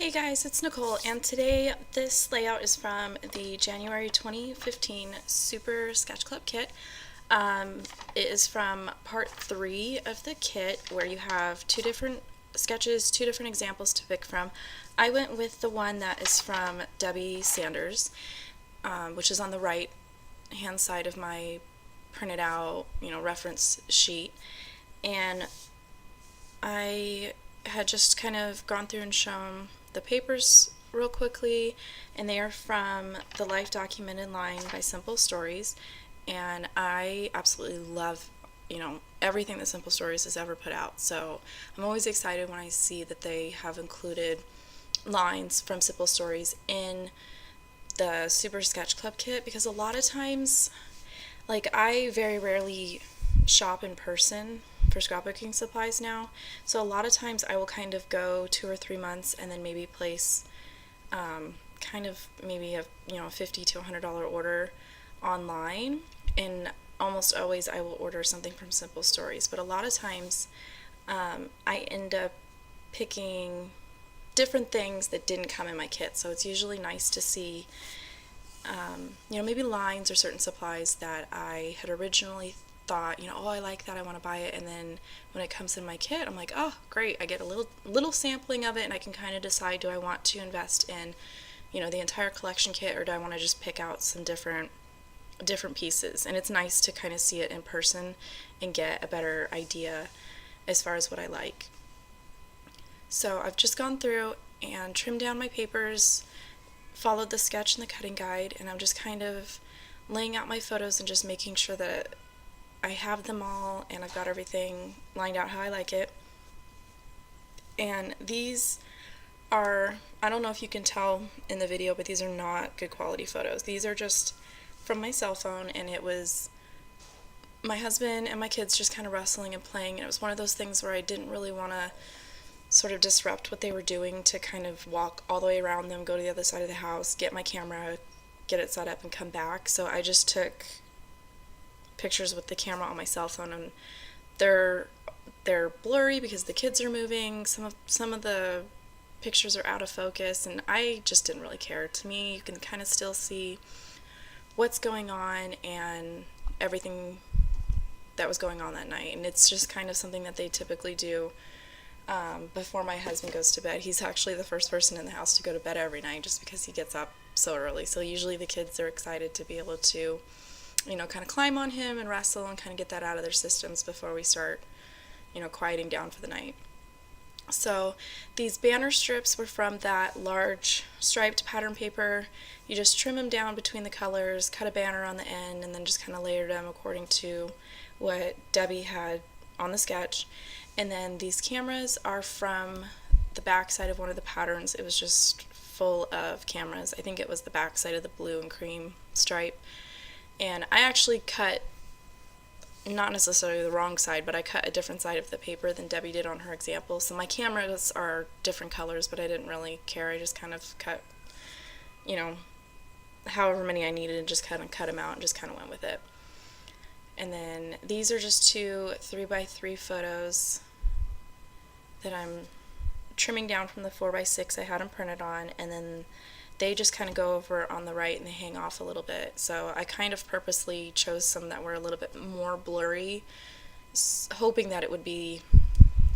Hey guys, it's Nicole, and today this layout is from the January 2015 Super Sketch Club kit. It is from part 3 of the kit where you have two different sketches, two different examples to pick from. I went with the one that is from Debbie Sanders, which is on the right hand side of my printed out, reference sheet. And I had just kind of gone through and shown the papers real quickly, and they are from The Life Documented Line by Simple Stories, and I absolutely love, everything that Simple Stories has ever put out. So I'm always excited when I see that they have included lines from Simple Stories in the Super Sketch Club kit, because a lot of times, I very rarely shop in person for scrapbooking supplies now, so a lot of times I will kind of go 2 or 3 months and then maybe place kind of maybe a $50 to $100 order online, and almost always I will order something from Simple Stories. But a lot of times I end up picking different things that didn't come in my kit, so it's usually nice to see maybe lines or certain supplies that I had originally thought, oh, I like that, I want to buy it, and then when it comes in my kit, I'm like, oh, great, I get a little sampling of it, and I can kind of decide, do I want to invest in, the entire collection kit, or do I want to just pick out some different pieces? And it's nice to kind of see it in person and get a better idea as far as what I like. So I've just gone through and trimmed down my papers, followed the sketch and the cutting guide, and I'm just kind of laying out my photos and just making sure that I have them all and I've got everything lined out how I like it. And these are, I don't know if you can tell in the video, but these are not good quality photos. These are just from my cell phone, and it was my husband and my kids just kind of wrestling and playing, and it was one of those things where I didn't really want to sort of disrupt what they were doing to kind of walk all the way around them, go to the other side of the house, get my camera, get it set up, and come back. So I just took pictures with the camera on my cell phone, and they're blurry because the kids are moving. Some of the pictures are out of focus, and I just didn't really care. To me, you can kind of still see what's going on and everything that was going on that night, and it's just kind of something that they typically do before my husband goes to bed. He's actually the first person in the house to go to bed every night just because he gets up so early. So usually the kids are excited to be able to kind of climb on him and wrestle and kind of get that out of their systems before we start, quieting down for the night. So these banner strips were from that large striped pattern paper. You just trim them down between the colors, cut a banner on the end, and then just kind of layer them according to what Debbie had on the sketch. And then these cameras are from the back side of one of the patterns. It was just full of cameras. I think it was the back side of the blue and cream stripe. And I actually cut, not necessarily the wrong side, but I cut a different side of the paper than Debbie did on her example. So my cameras are different colors, but I didn't really care. I just kind of cut, however many I needed, and just kind of cut them out and just kind of went with it. And then these are just two 3x3 photos that I'm trimming down from the 4x6 I had them printed on, and then they just kind of go over on the right and they hang off a little bit. So I kind of purposely chose some that were a little bit more blurry, hoping that it would be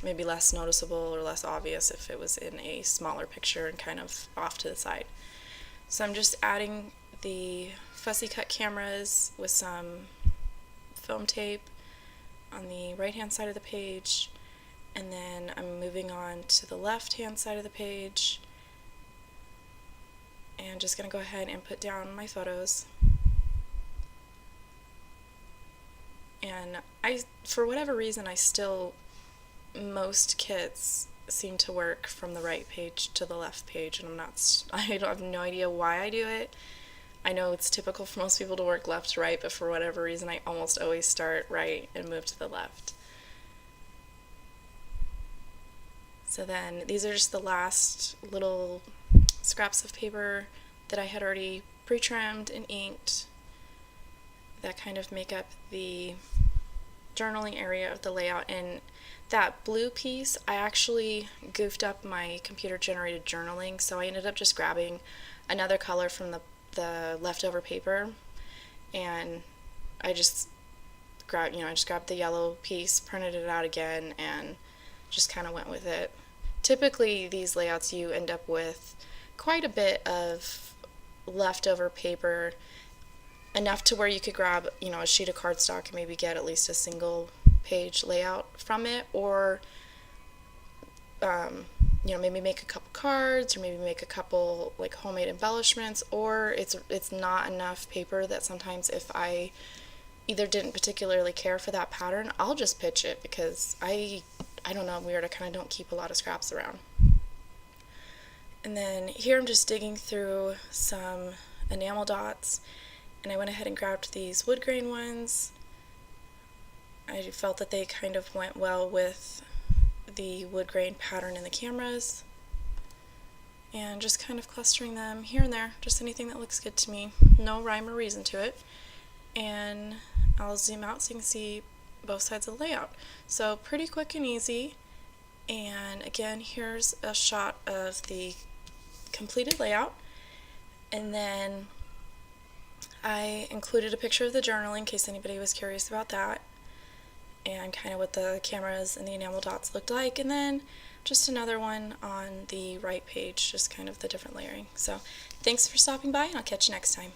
maybe less noticeable or less obvious if it was in a smaller picture and kind of off to the side. So I'm just adding the fussy cut cameras with some film tape on the right hand side of the page, and then I'm moving on to the left hand side of the page and just going to go ahead and put down my photos. And for whatever reason, most kits seem to work from the right page to the left page, and I don't have no idea why I do it. I know it's typical for most people to work left to right, but for whatever reason, I almost always start right and move to the left. So then these are just the last little scraps of paper that I had already pre-trimmed and inked that kind of make up the journaling area of the layout. And That blue piece, I actually goofed up my computer generated journaling, so I ended up just grabbing another color from the leftover paper, and I just grabbed the yellow piece, printed it out again, and just kind of went with it. Typically, these layouts you end up with quite a bit of leftover paper, enough to where you could grab, a sheet of cardstock and maybe get at least a single page layout from it, or maybe make a couple cards, or maybe make a couple like homemade embellishments. Or it's not enough paper that sometimes if I either didn't particularly care for that pattern, I'll just pitch it, because I don't know, I'm weird, I kind of don't keep a lot of scraps around. And then here I'm just digging through some enamel dots, and I went ahead and grabbed these wood grain ones. I felt that they kind of went well with the wood grain pattern in the cameras, and just kind of clustering them here and there, just anything that looks good to me, no rhyme or reason to it. And I'll zoom out so you can see both sides of the layout. So pretty quick and easy. And again, here's a shot of the completed layout, and then I included a picture of the journal in case anybody was curious about that, and kind of what the cameras and the enamel dots looked like, and then just another one on the right page, just kind of the different layering. So thanks for stopping by, and I'll catch you next time.